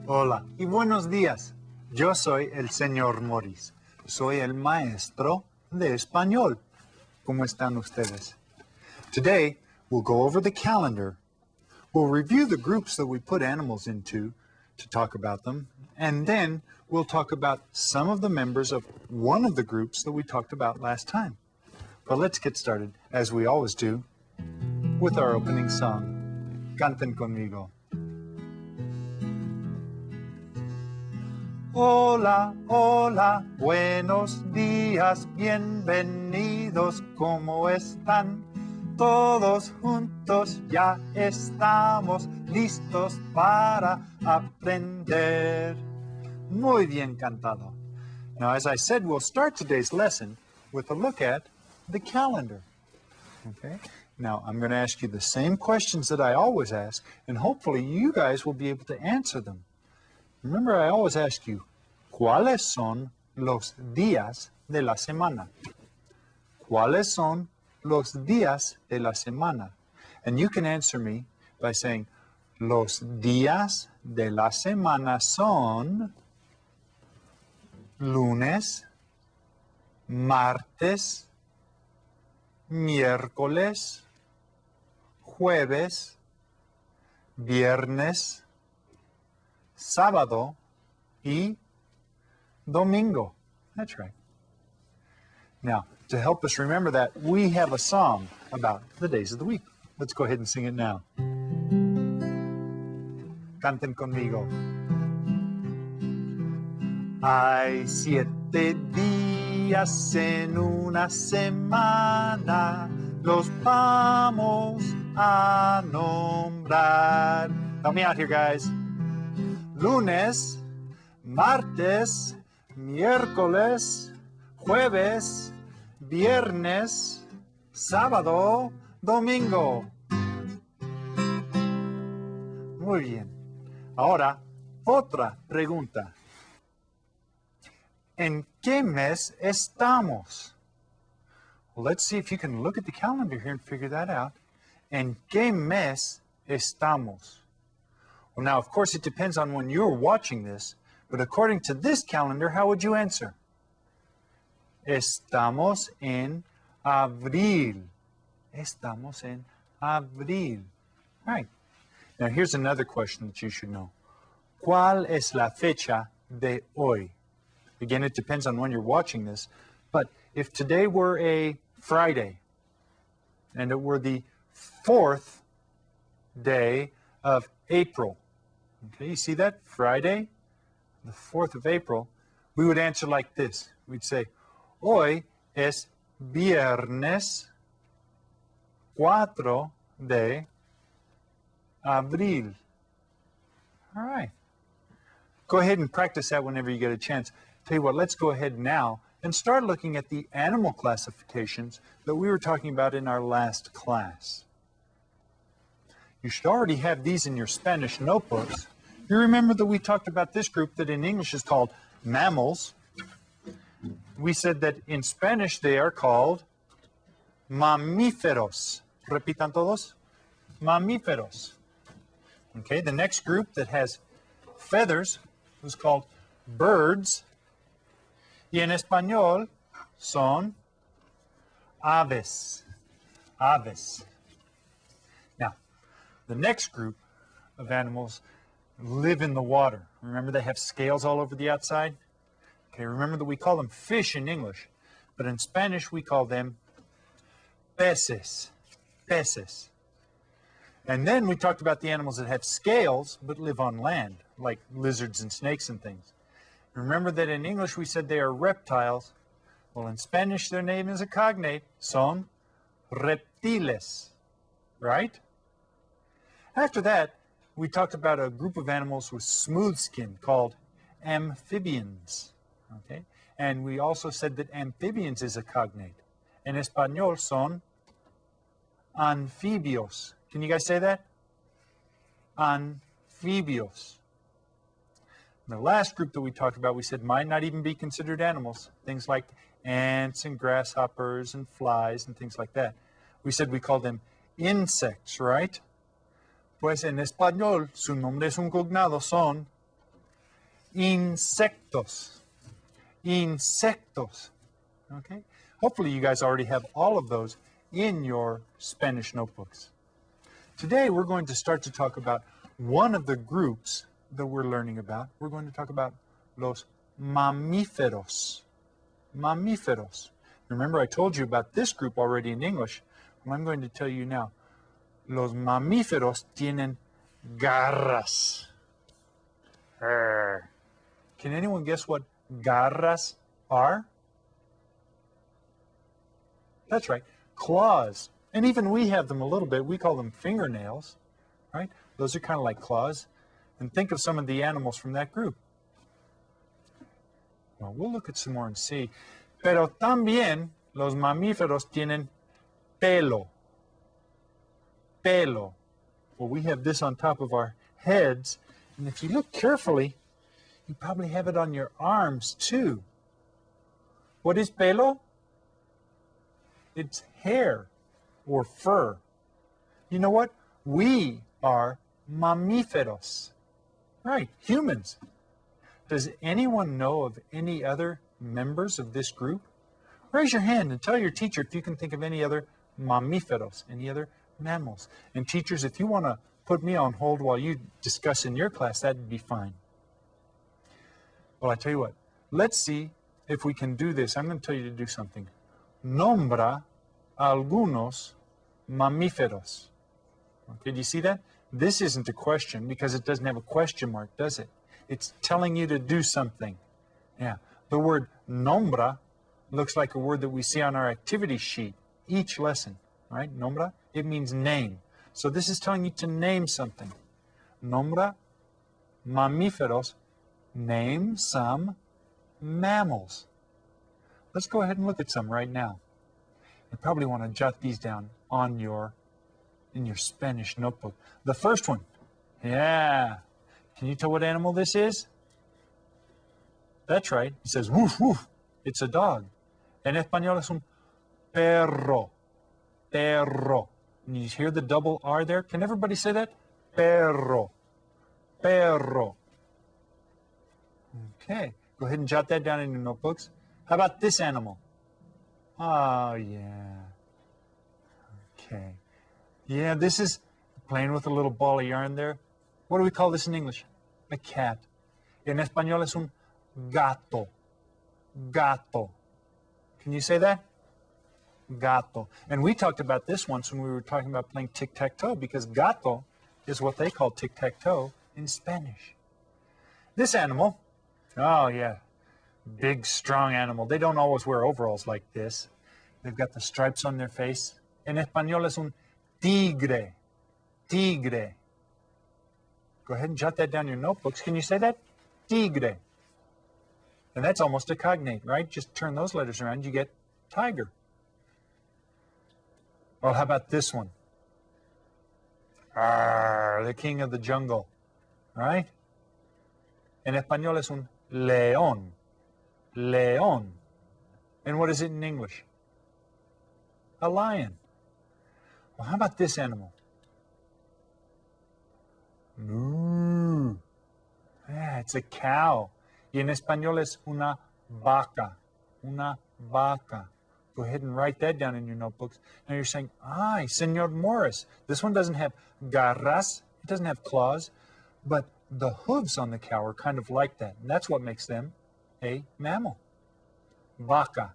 Hola y buenos días. Yo soy el señor Morris. Soy el maestro de español. ¿Cómo están ustedes? Today, we'll go over the calendar. We'll review the groups that we put animals into to talk about them, and then we'll talk about some of the members of one of the groups that we talked about last time. But let's get started, as we always do, with our opening song. Canten conmigo. Hola, hola, buenos días, bienvenidos, ¿cómo están? Todos juntos ya estamos listos para aprender. Muy bien cantado. Now, as I said, we'll start today's lesson with a look at the calendar. Okay? Now, I'm going to ask you the same questions that I always ask, and hopefully you guys will be able to answer them. Remember, I always ask you, ¿cuáles son los días de la semana? ¿Cuáles son los días de la semana? And you can answer me by saying, los días de la semana son lunes, martes, miércoles, jueves, viernes, sábado y domingo. That's right. Now, to help us remember that, we have a song about the days of the week. Let's go ahead and sing it now. Canten conmigo. Hay 7 días en una semana, los vamos a nombrar. Help me out here, guys. Lunes, martes, miércoles, jueves, viernes, sábado, domingo. Muy bien. Ahora, otra pregunta. ¿En qué mes estamos? Well, let's see if you can look at the calendar here and figure that out. ¿En qué mes estamos? Well, now, of course, it depends on when you're watching this, but according to this calendar, how would you answer? Estamos en abril. Estamos en abril. Right. Now, here's another question that you should know. ¿Cuál es la fecha de hoy? Again, it depends on when you're watching this, but if today were a Friday, and it were the 4th day of April, okay, you see that? Friday, the 4th of April, we would answer like this. We'd say, hoy es viernes 4 de abril. All right. Go ahead and practice that whenever you get a chance. Tell you what, let's go ahead now and start looking at the animal classifications that we were talking about in our last class. You should already have these in your Spanish notebooks. You remember that we talked about this group that in English is called mammals. We said that in Spanish they are called mamíferos. Repitan todos. Mamíferos. Okay, the next group that has feathers is called birds. Y en español son aves. Aves. Now, the next group of animals live in the water. Remember they have scales all over the outside? Okay, remember that we call them fish in English, but in Spanish we call them peces. Peces. And then we talked about the animals that have scales but live on land, like lizards and snakes and things. Remember that in English we said they are reptiles. Well, in Spanish their name is a cognate. Son reptiles, right? After that, we talked about a group of animals with smooth skin called amphibians. Okay? And we also said that amphibians is a cognate. En español son anfibios. Can you guys say that? Anfibios. The last group that we talked about, we said might not even be considered animals. Things like ants and grasshoppers and flies and things like that. We said we call them insects, right? Pues en español, su nombre es un cognado, son insectos. Insectos. Okay? Hopefully you guys already have all of those in your Spanish notebooks. Today we're going to start to talk about one of the groups that we're learning about. We're going to talk about los mamíferos. Mamíferos. Remember I told you about this group already in English. Well, I'm going to tell you now. Los mamíferos tienen garras. Can anyone guess what garras are? That's right, claws. And even we have them a little bit. We call them fingernails, right? Those are kind of like claws. And think of some of the animals from that group. Well, we'll look at some more and see. Pero también los mamíferos tienen pelo. Pelo. Well, we have this on top of our heads. And if you look carefully, you probably have it on your arms too. What is pelo? It's hair or fur. You know what? We are mamíferos. Right, humans. Does anyone know of any other members of this group? Raise your hand and tell your teacher if you can think of any other mamíferos, any other mammals. And teachers, if you want to put me on hold while you discuss in your class, that'd be fine. Well, I tell you what, let's see if we can do this. I'm going to tell you to do something. Nombra algunos mamíferos. Okay, do you see that? This isn't a question because it doesn't have a question mark, does it? It's telling you to do something. Yeah, the word nombra looks like a word that we see on our activity sheet each lesson, right? Nombra, it means name. So this is telling you to name something. Nombra mamíferos, name some mammals. Let's go ahead and look at some right now. You probably want to jot these down on in your Spanish notebook. The first one, yeah. Can you tell what animal this is? That's right. It says woof, woof. It's a dog. En español es un perro. Perro. And you hear the double R there? Can everybody say that? Perro. Perro. Okay. Go ahead and jot that down in your notebooks. How about this animal? Oh, yeah. Okay. Yeah, this is playing with a little ball of yarn there. What do we call this in English? A cat. En español es un gato. Gato. Can you say that? Gato. And we talked about this once when we were talking about playing tic-tac-toe because gato is what they call tic-tac-toe in Spanish. This animal, oh yeah, big, strong animal. They don't always wear overalls like this. They've got the stripes on their face. En español es un tigre. Tigre. Go ahead and jot that down in your notebooks. Can you say that? Tigre. And that's almost a cognate, right? Just turn those letters around, you get tiger. Well, how about this one? Arr, the king of the jungle, right? En español es un león. León. And what is it in English? A lion. Well, how about this animal? Moo. Yeah, it's a cow. Y en español es una vaca. Una vaca. Go ahead and write that down in your notebooks. Now you're saying, ay, Senor Morris, this one doesn't have garras, it doesn't have claws, but the hooves on the cow are kind of like that. And that's what makes them a mammal. Vaca.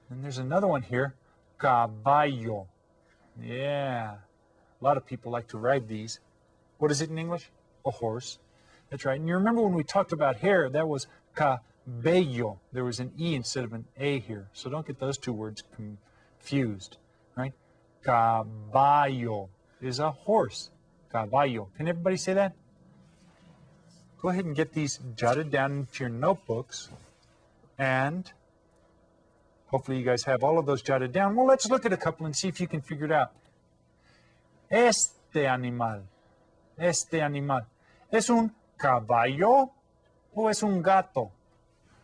And there's another one here, caballo. Yeah, a lot of people like to ride these. What is it in English? A horse. That's right. And you remember when we talked about hair, that was cabello. There was an E instead of an A here. So don't get those two words confused, right? Caballo is a horse. caballo. Can everybody say that? Go ahead and get these jotted down into your notebooks. And hopefully you guys have all of those jotted down. Well, let's look at a couple and see if you can figure it out. Este animal. ¿Es un caballo o es un gato?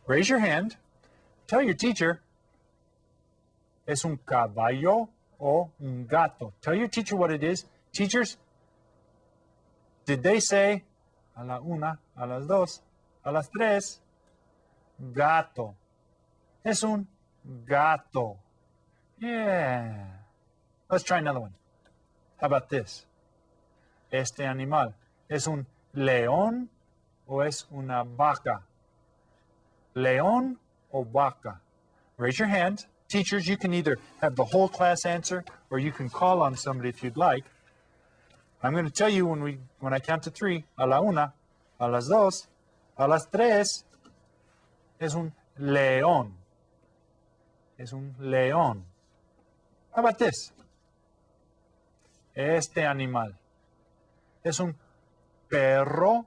Raise your hand. Tell your teacher. ¿Es un caballo o un gato? Tell your teacher what it is. Teachers, did they say a la una, a las dos, a las tres? Gato. Es un gato. Yeah. Let's try another one. How about this? Este animal, ¿es un león o es una vaca? León o vaca? Raise your hand. Teachers, you can either have the whole class answer or you can call on somebody if you'd like. I'm going to tell you when I count to three. A la una, a las dos, a las tres. Es un león. Es un león. How about this? Este animal. ¿Es un perro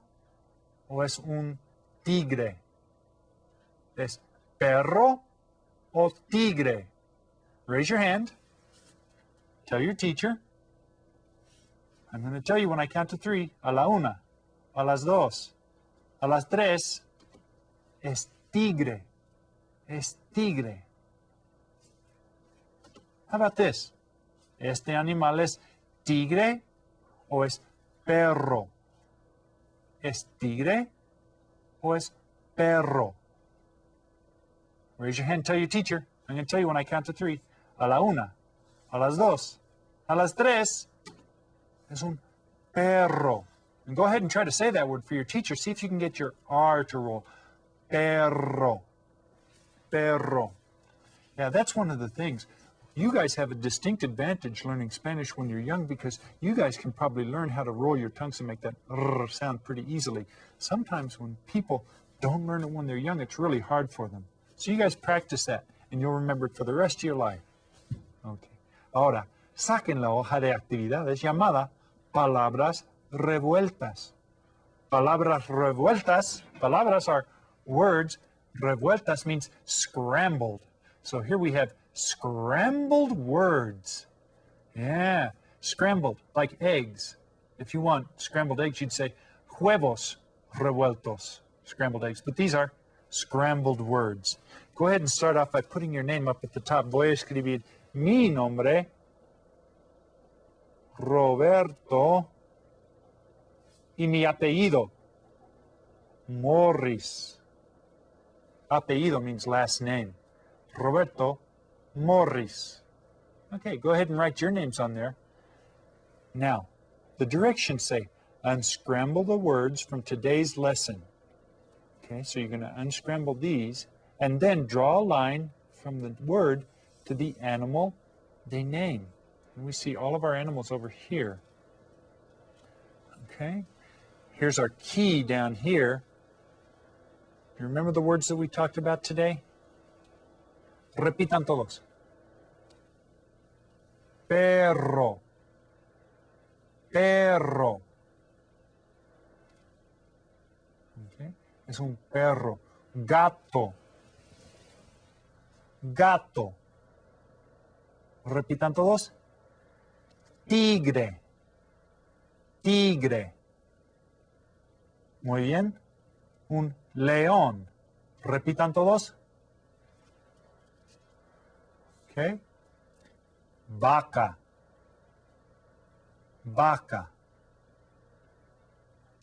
o es un tigre? ¿Es perro o tigre? Raise your hand. Tell your teacher. I'm going to tell you when I count to three. A la una, a las dos, a las tres. Es tigre. Es tigre. How about this? ¿Este animal es tigre o es perro? ¿Es tigre o es perro? Raise your hand, tell your teacher. I'm going to tell you when I count to three. A la una, a las dos, a las tres. Es un perro. And go ahead and try to say that word for your teacher. See if you can get your R to roll. Perro. Perro. Yeah, that's one of the things. You guys have a distinct advantage learning Spanish when you're young because you guys can probably learn how to roll your tongues and make that R sound pretty easily. Sometimes when people don't learn it when they're young, it's really hard for them. So you guys practice that and you'll remember it for the rest of your life. Okay. Ahora, saquen la hoja de actividades llamada palabras revueltas. Palabras revueltas. Palabras are words. Revueltas means scrambled. So here we have scrambled words. Yeah, scrambled, like eggs. If you want scrambled eggs, you'd say huevos revueltos, scrambled eggs. But these are scrambled words. Go ahead and start off by putting your name up at the top. Voy a escribir mi nombre, Roberto, y mi apellido, Morris. Apellido means last name. Roberto Morris. Okay, go ahead and write your names on there. Now, the directions say, unscramble the words from today's lesson. Okay, so you're going to unscramble these, and then draw a line from the word to the animal they name. And we see all of our animals over here. Okay, here's our key down here. You remember the words that we talked about today? Repitan todos. Perro. Perro. Okay. Es un perro. Gato. Gato. Repitan todos. Tigre. Tigre. Muy bien. Un león. Repitan todos. Okay. Vaca. Vaca.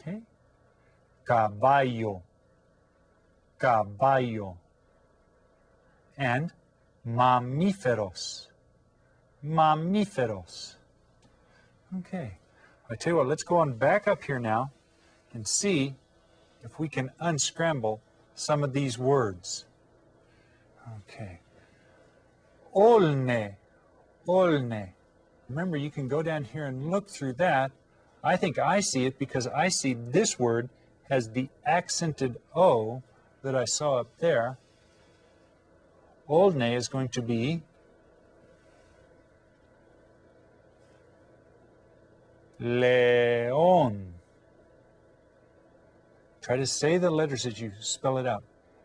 Okay. Caballo. Caballo. And mamíferos. Mamíferos. Okay. I tell you what, let's go on back up here now and see if we can unscramble some of these words. Okay. Olne. Olne. Remember, you can go down here and look through that. I think I see it because I see this word has the accented O that I saw up there. Olne is going to be león. Try to say the letters as you spell it out.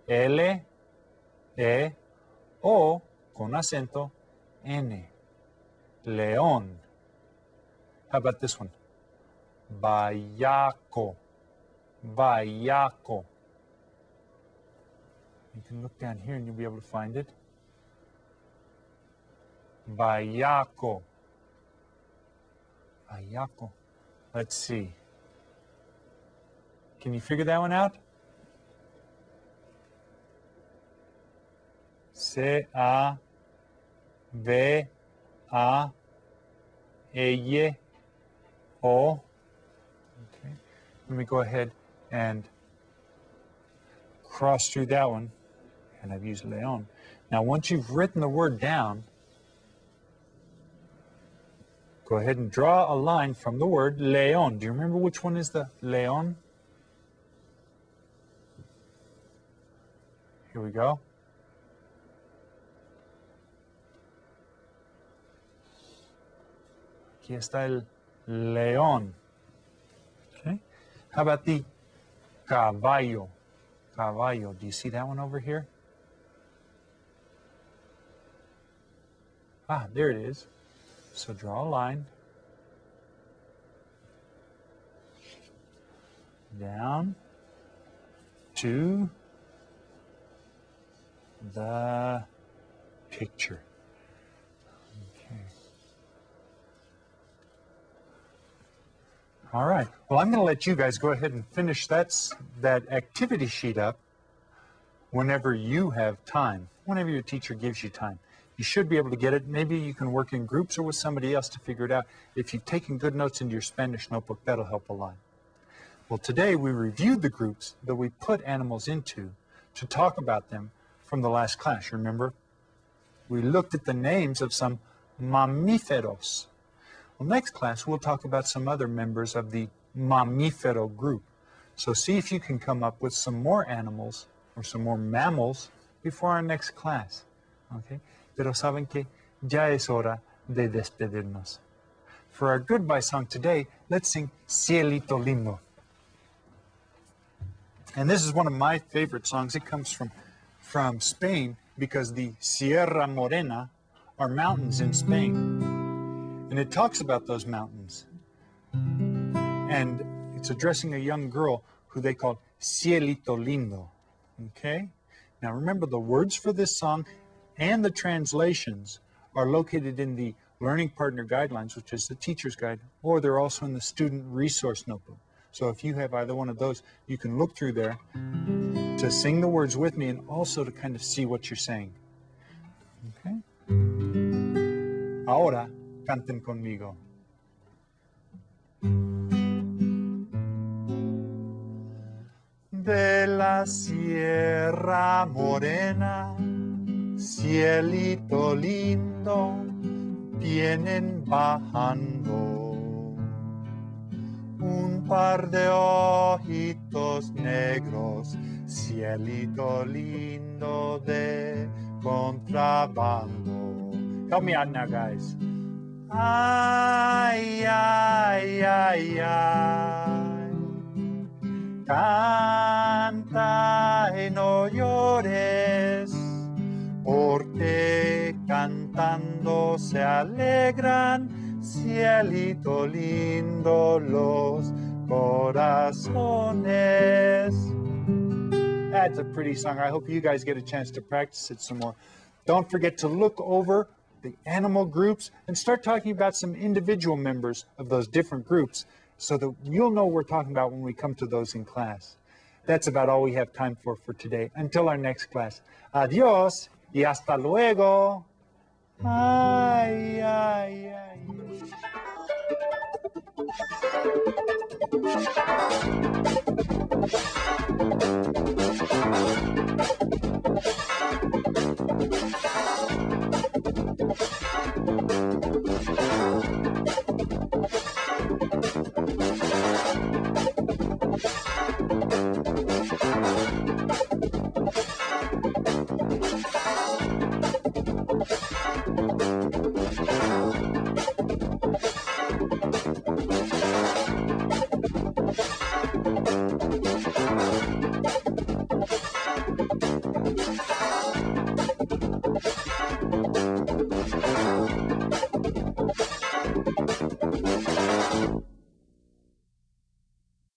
L, E, O, con acento, N. León. How about this one? Bayaco. Bayaco. You can look down here and you'll be able to find it. Bayaco. Bayaco. Let's see. Can you figure that one out? C-A-B-A-L-E-O. Okay. Let me go ahead and cross through that one. And I've used León. Now, once you've written the word down, go ahead and draw a line from the word León. Do you remember which one is the León? Here we go. Aquí está el león. Okay. How about the caballo? Caballo. Do you see that one over here? Ah, there it is. So draw a line. Down to the picture. Okay. All right. Well, I'm going to let you guys go ahead and finish that activity sheet up whenever you have time, whenever your teacher gives you time. You should be able to get it. Maybe you can work in groups or with somebody else to figure it out. If you've taken good notes into your Spanish notebook, that'll help a lot. Well, today we reviewed the groups that we put animals into to talk about them from the last class. Remember? We looked at the names of some mamíferos. Well, next class we'll talk about some other members of the mamífero group. So see if you can come up with some more animals or some more mammals before our next class. Okay? Pero saben que ya es hora de despedirnos. For our goodbye song today, let's sing Cielito Lindo. And this is one of my favorite songs. It comes from Spain because the Sierra Morena are mountains in Spain. And it talks about those mountains. And it's addressing a young girl who they call Cielito Lindo. Okay? Now remember, the words for this song and the translations are located in the Learning Partner Guidelines, which is the teacher's guide, or they're also in the Student Resource Notebook. So if you have either one of those, you can look through there to sing the words with me and also to kind of see what you're saying. Okay? Ahora, canten conmigo. De la Sierra Morena, cielito lindo, vienen bajando un par de ojitos negros, cielito lindo de contrabando. Help me out now, guys. Ay, ay, ay, ay. Canta y no llores, porque cantando se alegran, cielito lindo, los corazones. That's a pretty song. I hope you guys get a chance to practice it some more. Don't forget to look over the animal groups and start talking about some individual members of those different groups so that you'll know what we're talking about when we come to those in class. That's about all we have time for today. Until our next class. Adiós y hasta luego. Ay, ay, ay.